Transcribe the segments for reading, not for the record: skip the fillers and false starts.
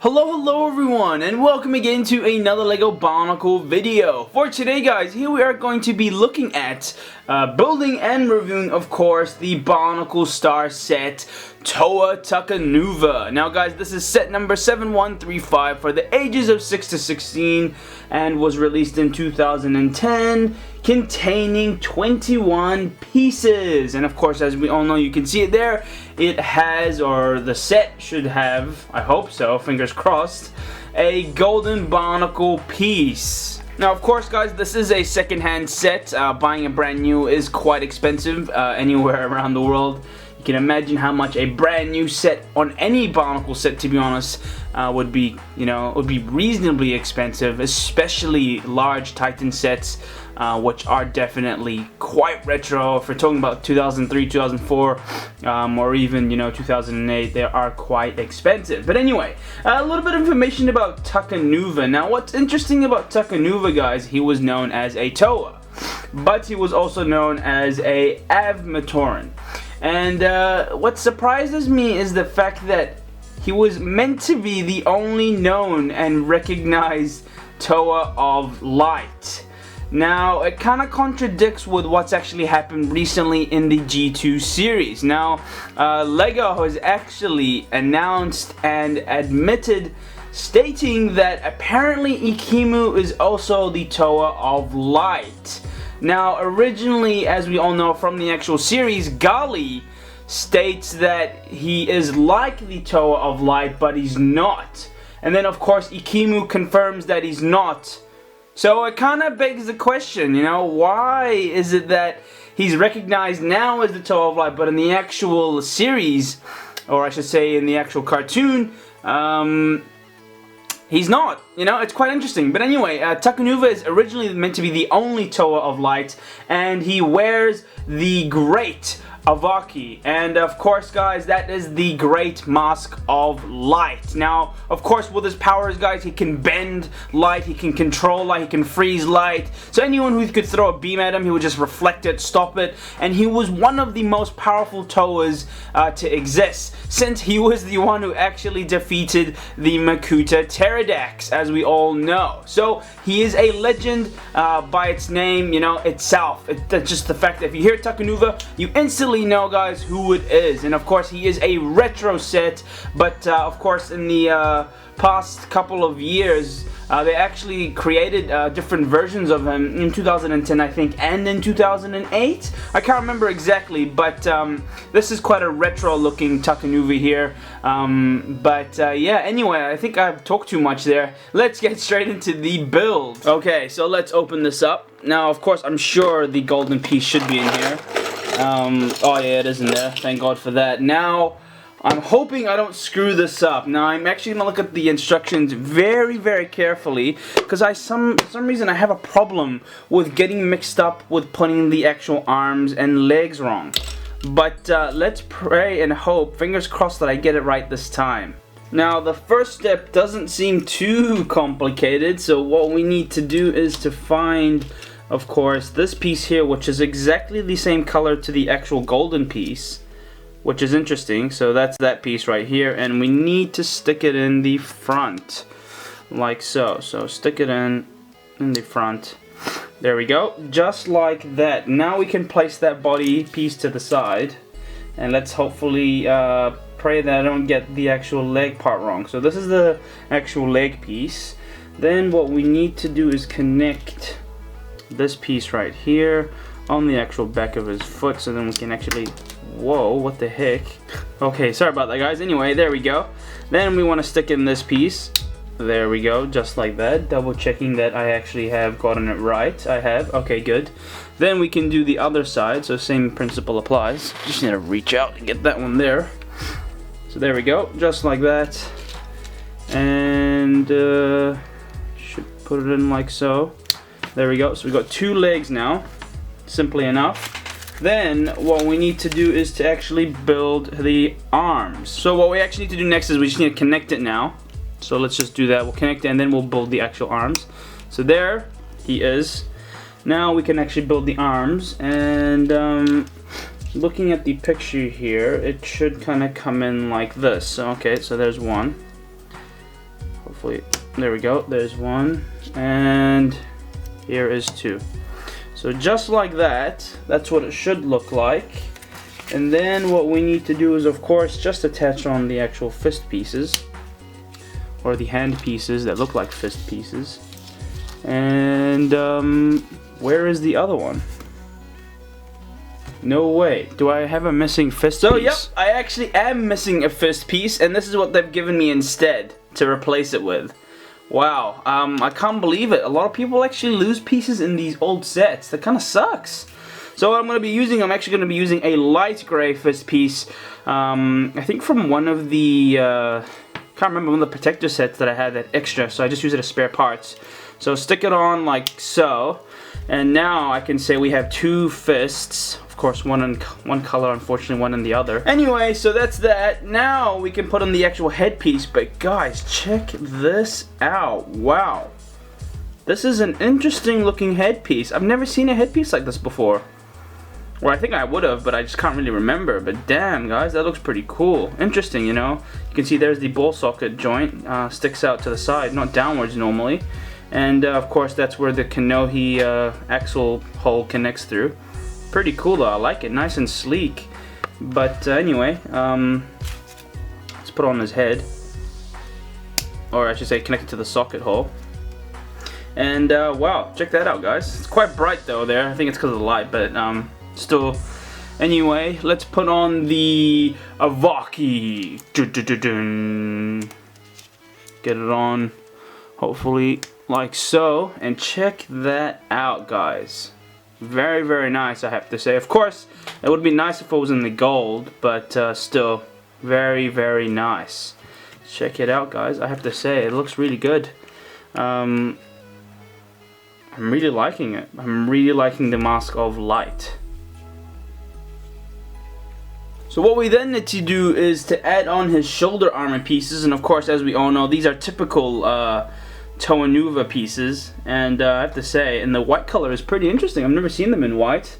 Hello everyone, and welcome again to another LEGO Bionicle video. For today guys, here we are going to be looking at building and reviewing, of course, the Bionicle Star set Toa Takanuva. Now guys, this is set number 7135 for the ages of 6 to 16 and was released in 2010, containing 21 pieces. And of course, as we all know, you can see it there, it has, or the set should have, I hope so, fingers crossed, a golden Bionicle piece. Now of course guys, this is a second-hand set. Buying a brand new is quite expensive anywhere around the world. You can imagine how much a brand new set on any Bionicle set, to be honest, would be, would be reasonably expensive, especially large Titan sets, which are definitely quite retro. If we're talking about 2003, 2004, or even 2008, they are quite expensive. But anyway, a little bit of information about Takanuva. Now, what's interesting about Takanuva, guys, he was known as a Toa, but he was also known as a Avmatoran. And what surprises me is the fact that he was meant to be the only known and recognized Toa of Light. Now, it kind of contradicts with what's actually happened recently in the G2 series. Now, LEGO has actually announced and admitted, stating that apparently Hamoomoo is also the Toa of Light. Now, originally, as we all know from the actual series, Gali states that he is like the Toa of Light, but he's not. And then, of course, Hamoomoo confirms that he's not. So it kind of begs the question, why is it that he's recognized now as the Toa of Light, but in the actual series, or I should say in the actual cartoon, he's not. It's quite interesting. But anyway, Takanuva is originally meant to be the only Toa of Light, and he wears the Great Avaki. And of course, guys, that is the Great Mask of Light. Now, of course, with his powers, guys, he can bend light, he can control light, he can freeze light. So anyone who could throw a beam at him, he would just reflect it, stop it. And he was one of the most powerful Toas to exist, since he was the one who actually defeated the Makuta Pterodax, as we all know. So he is a legend by its name, itself. It's just the fact that if you hear Takanuva, you instantly know, guys, who it is. And of course, he is a retro set, but of course, in the past couple of years, they actually created different versions of him in 2010, I think, and in 2008. I can't remember exactly, but this is quite a retro looking Takanuva here. Yeah, anyway, I think I've talked too much there. Let's get straight into the build. Okay, so let's open this up. Now, of course, I'm sure the golden piece should be in here. Oh yeah, it is in there. Thank God for that. Now, I'm hoping I don't screw this up. Now, I'm actually gonna look at the instructions very, very carefully, because for some reason I have a problem with getting mixed up with putting the actual arms and legs wrong. But let's pray and hope, fingers crossed, that I get it right this time. Now, the first step doesn't seem too complicated, so what we need to do is to find, of course, this piece here, which is exactly the same color to the actual golden piece, which is interesting. So that's that piece right here, and we need to stick it in the front, like so. So stick it in the front. There we go, just like that. Now we can place that body piece to the side, and let's hopefully pray that I don't get the actual leg part wrong. So this is the actual leg piece. Then what we need to do is connect this piece right here on the actual back of his foot, so then we can actually, whoa, what the heck. Okay, sorry about that, guys. Anyway, there we go. Then we want to stick in this piece. There we go, just like that, double checking that I actually have gotten it right. I have. Okay, good. Then we can do the other side, so same principle applies. Just need to reach out and get that one there. So there we go, just like that. And should put it in like so. There we go. So we've got two legs now, simply enough. Then what we need to do is to actually build the arms. So what we actually need to do next is we just need to connect it now. So let's just do that. We'll connect it and then we'll build the actual arms. So there he is. Now we can actually build the arms, and looking at the picture here, it should kind of come in like this. Okay, so there's one. Hopefully, there we go. There's one, and here is two. So just like that, that's what it should look like. And then what we need to do is, of course, just attach on the actual fist pieces, or the hand pieces that look like fist pieces. And where is the other one? No way. Do I have a missing fist piece? So yep, I actually am missing a fist piece, and this is what they've given me instead to replace it with. Wow, I can't believe it. A lot of people actually lose pieces in these old sets. That kind of sucks. So what I'm going to be using, I'm actually going to be using a light gray fist piece. I think from one of the, can't remember, one of the protector sets that I had that extra, so I just use it as spare parts. So stick it on like so, and now I can say we have two fists. Of course, one in one color, unfortunately one in the other. Anyway, so that's that. Now we can put on the actual headpiece, but guys, check this out. Wow. This is an interesting looking headpiece. I've never seen a headpiece like this before. Well, I think I would have, but I just can't really remember. But damn, guys, that looks pretty cool. Interesting, you know. You can see there's the ball socket joint. Sticks out to the side, not downwards normally. And, of course, that's where the Kanohi axle hole connects through. Pretty cool, though. I like it. Nice and sleek. But, anyway, let's put on his head. Or, I should say, connected to the socket hole. And, wow, check that out, guys. It's quite bright, though, there. I think it's because of the light, but, still, anyway, let's put on the Avaki. Get it on, hopefully, like so. And check that out, guys. Very, very nice, I have to say. Of course, it would be nice if it was in the gold, but still, very, very nice. Check it out, guys. I have to say, it looks really good. I'm really liking it. I'm really liking the Mask of Light. So what we then need to do is to add on his shoulder armor pieces, and of course, as we all know, these are typical Takanuva pieces, and I have to say, and the white color is pretty interesting. I've never seen them in white,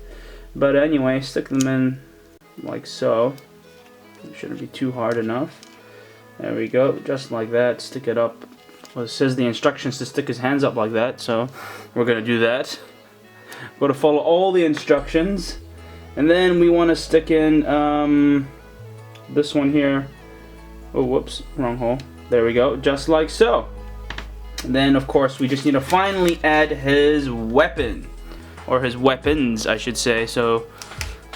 but anyway, stick them in like so. It shouldn't be too hard enough. There we go, just like that. Stick it up. Well, it says the instructions to stick his hands up like that, so we're gonna do that. We're gonna follow all the instructions. And then we want to stick in this one here. Oh, whoops, wrong hole. There we go, just like so. And then, of course, we just need to finally add his weapon. Or his weapons, I should say. So,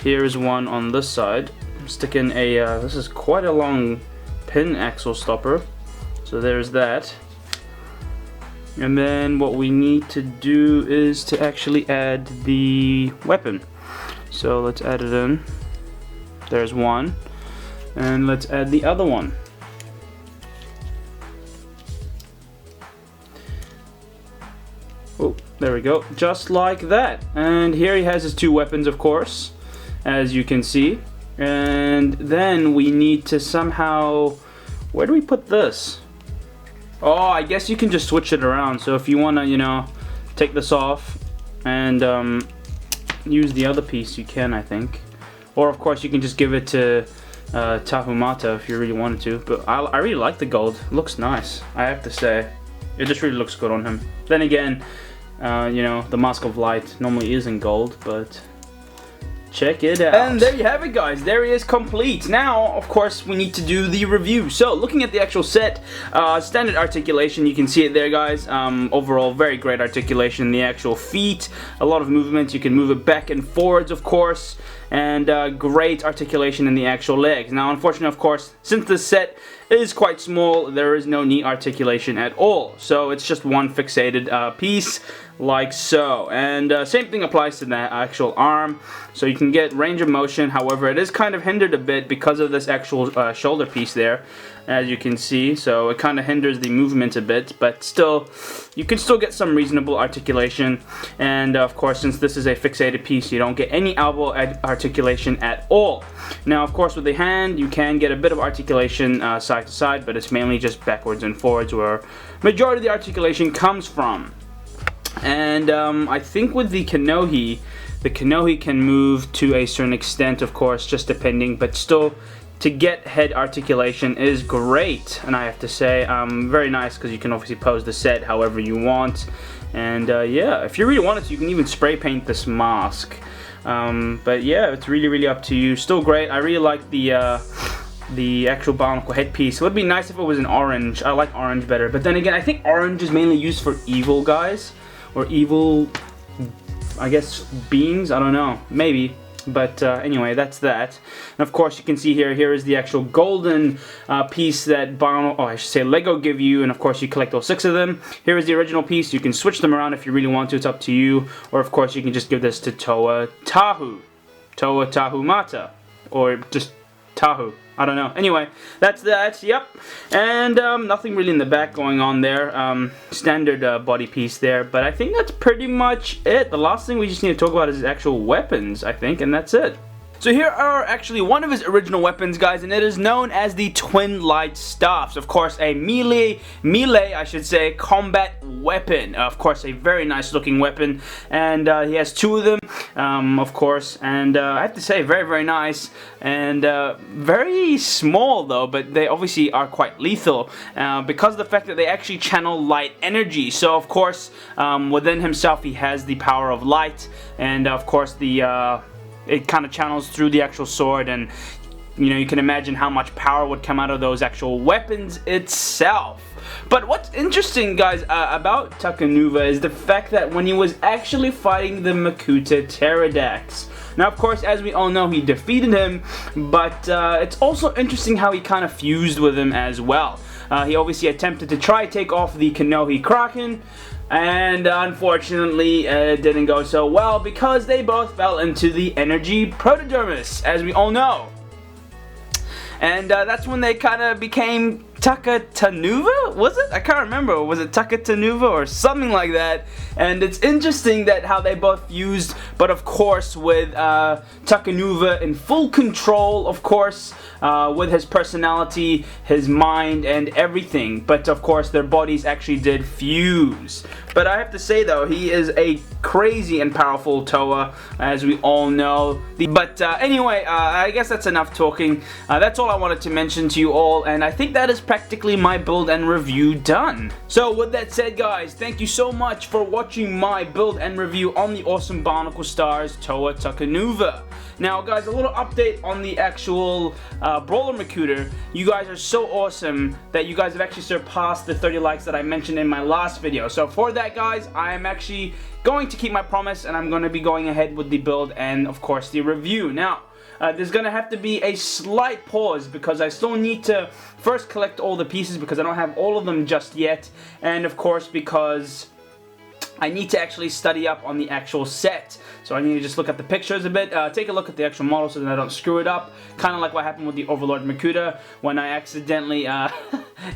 here's one on this side. Stick in a, this is quite a long pin axle stopper. So there's that. And then what we need to do is to actually add the weapon. So let's add it in. There's one. And let's add the other one. Oh, there we go. Just like that. And here he has his two weapons, of course, as you can see. And then we need to somehow... Where do we put this? Oh, I guess you can just switch it around. So if you want to, you know, take this off and use the other piece, you can, I think. Or of course you can just give it to Tahumata if you really wanted to. But I really like the gold. It looks nice, I have to say. It just really looks good on him. Then again, you know, the Mask of Light normally is in gold, but check it out. And there you have it, guys. There he is, complete. Now, of course, we need to do the review. So, looking at the actual set, standard articulation, you can see it there, guys. Overall, very great articulation in the actual feet. A lot of movement. You can move it back and forwards, of course. And great articulation in the actual legs. Now, unfortunately, of course, since this set is quite small, there is no knee articulation at all. So, it's just one fixated piece, like so. And same thing applies to the actual arm. So you can get range of motion. However, it is kind of hindered a bit because of this actual shoulder piece there, as you can see. So it kind of hinders the movement a bit, but still, you can still get some reasonable articulation. And of course, since this is a fixated piece, you don't get any elbow articulation at all. Now, of course, with the hand, you can get a bit of articulation side to side, but it's mainly just backwards and forwards where majority of the articulation comes from. And I think with the Kanohi can move to a certain extent, of course, just depending, but still to get head articulation is great, and I have to say, very nice, because you can obviously pose the set however you want. And yeah, if you really wanted to, you can even spray paint this mask. But yeah, it's really up to you. Still great. I really like the actual Bionicle headpiece. It would be nice if it was in orange. I like orange better. But then again, I think orange is mainly used for evil guys, or evil, I guess, beings. I don't know. Maybe. But anyway, that's that. And of course, you can see here is the actual golden piece that Lego give you, and of course you collect all 6 of them. Here is the original piece. You can switch them around if you really want to. It's up to you. Or of course, you can just give this to Toa Tahu Mata, or just Tahu. I don't know. Anyway, that's that. Yep. And nothing really in the back going on there. Standard body piece there. But I think that's pretty much it. The last thing we just need to talk about is his actual weapons, I think, and that's it. So here are actually one of his original weapons, guys, and it is known as the Twin Light Staffs. Of course, a melee, I should say, combat weapon. Of course, a very nice looking weapon, and he has 2 of them, of course, and I have to say, very nice, and very small though, but they obviously are quite lethal, because of the fact that they actually channel light energy. So of course, within himself, he has the power of light, and of course it kind of channels through the actual sword, and you know, you can imagine how much power would come out of those actual weapons itself. But what's interesting, guys, about Takanuva is the fact that when he was actually fighting the Makuta Pterodax. Now, of course, as we all know, he defeated him, but it's also interesting how he kind of fused with him as well. He obviously attempted to try to take off the Konohi Kraken, and unfortunately it didn't go so well because they both fell into the energy protodermis, as we all know. And that's when they kind of became Takatanuva? Was it? I can't remember. Was it Takatanuva or something like that? And it's interesting that how they both fused, but of course with Takanuva in full control, of course, with his personality, his mind, and everything. But of course their bodies actually did fuse. But I have to say though, he is a crazy and powerful Toa, as we all know. But anyway, I guess that's enough talking. That's all I wanted to mention to you all, and I think that is practically my build and review done. So with that said, guys, thank you so much for watching my build and review on the awesome Bionicle Stars Toa Takanuva. Now guys, a little update on the actual Brawler Makuta. You guys are so awesome that you guys have actually surpassed the 30 likes that I mentioned in my last video. So for that, guys, I am actually going to keep my promise, and I'm going to be going ahead with the build and of course the review. Now there's gonna have to be a slight pause because I still need to first collect all the pieces because I don't have all of them just yet, and of course because I need to actually study up on the actual set. So I need to just look at the pictures a bit, take a look at the actual model so that I don't screw it up. Kind of like what happened with the Overlord Makuta when I accidentally,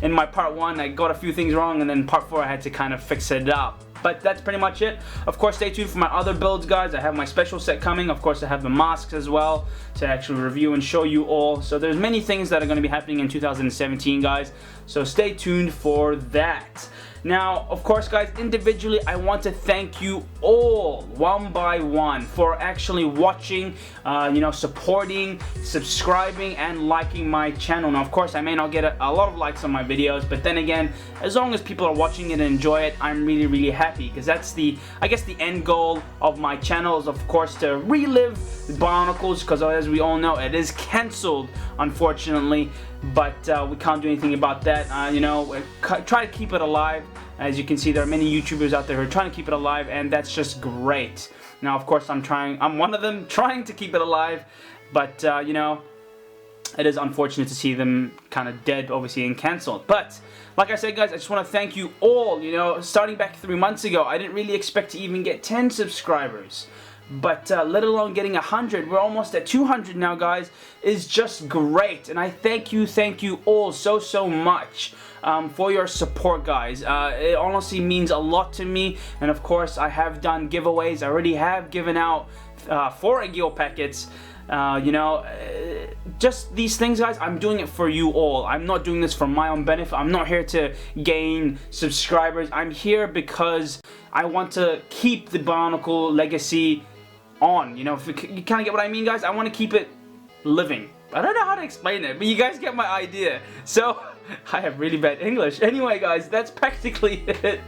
in my part 1, I got a few things wrong, and then part 4 I had to kind of fix it up. But that's pretty much it. Of course, stay tuned for my other builds, guys. I have my special set coming. Of course, I have the masks as well to actually review and show you all. So there's many things that are going to be happening in 2017, guys. So stay tuned for that. Now, of course, guys, individually, I want to thank you all, one by one, for actually watching, supporting, subscribing, and liking my channel. Now, of course, I may not get a lot of likes on my videos, but then again, as long as people are watching it and enjoy it, I'm really happy, because that's I guess the end goal of my channel is, of course, to relive Bionicles, because as we all know, it is cancelled, unfortunately. But we can't do anything about that. Try to keep it alive. As you can see, there are many YouTubers out there who are trying to keep it alive, and that's just great. Now, of course, I'm one of them trying to keep it alive, but it is unfortunate to see them kind of dead, obviously, and cancelled. But like I said, guys, I just want to thank you all. Starting back 3 months ago, I didn't really expect to even get 10 subscribers. But let alone getting 100, we're almost at 200 now, guys, is just great. And I thank you all so much for your support, guys. It honestly means a lot to me. And of course, I have done giveaways. I already have given out 4 Agil packets. Just these things, guys, I'm doing it for you all. I'm not doing this for my own benefit. I'm not here to gain subscribers. I'm here because I want to keep the Bionicle legacy on. If you kind of get what I mean, guys. I want to keep it living. I don't know how to explain it, but you guys get my idea. So, I have really bad English. Anyway, guys, that's practically it.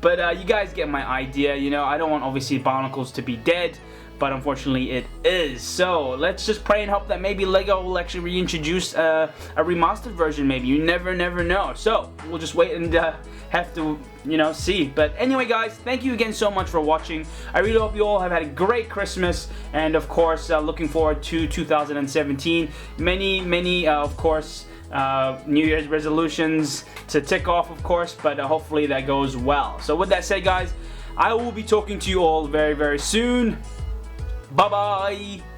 But you guys get my idea, you know. I don't want, obviously, Bionicles to be dead, but unfortunately it is. So, let's just pray and hope that maybe LEGO will actually reintroduce a remastered version, maybe. You never know. So, we'll just wait and have to, you know, see. But anyway, guys, thank you again so much for watching. I really hope you all have had a great Christmas, and of course, looking forward to 2017. Many, of course, New Year's resolutions to tick off, of course, but hopefully that goes well. So with that said, guys, I will be talking to you all very soon. Bye bye.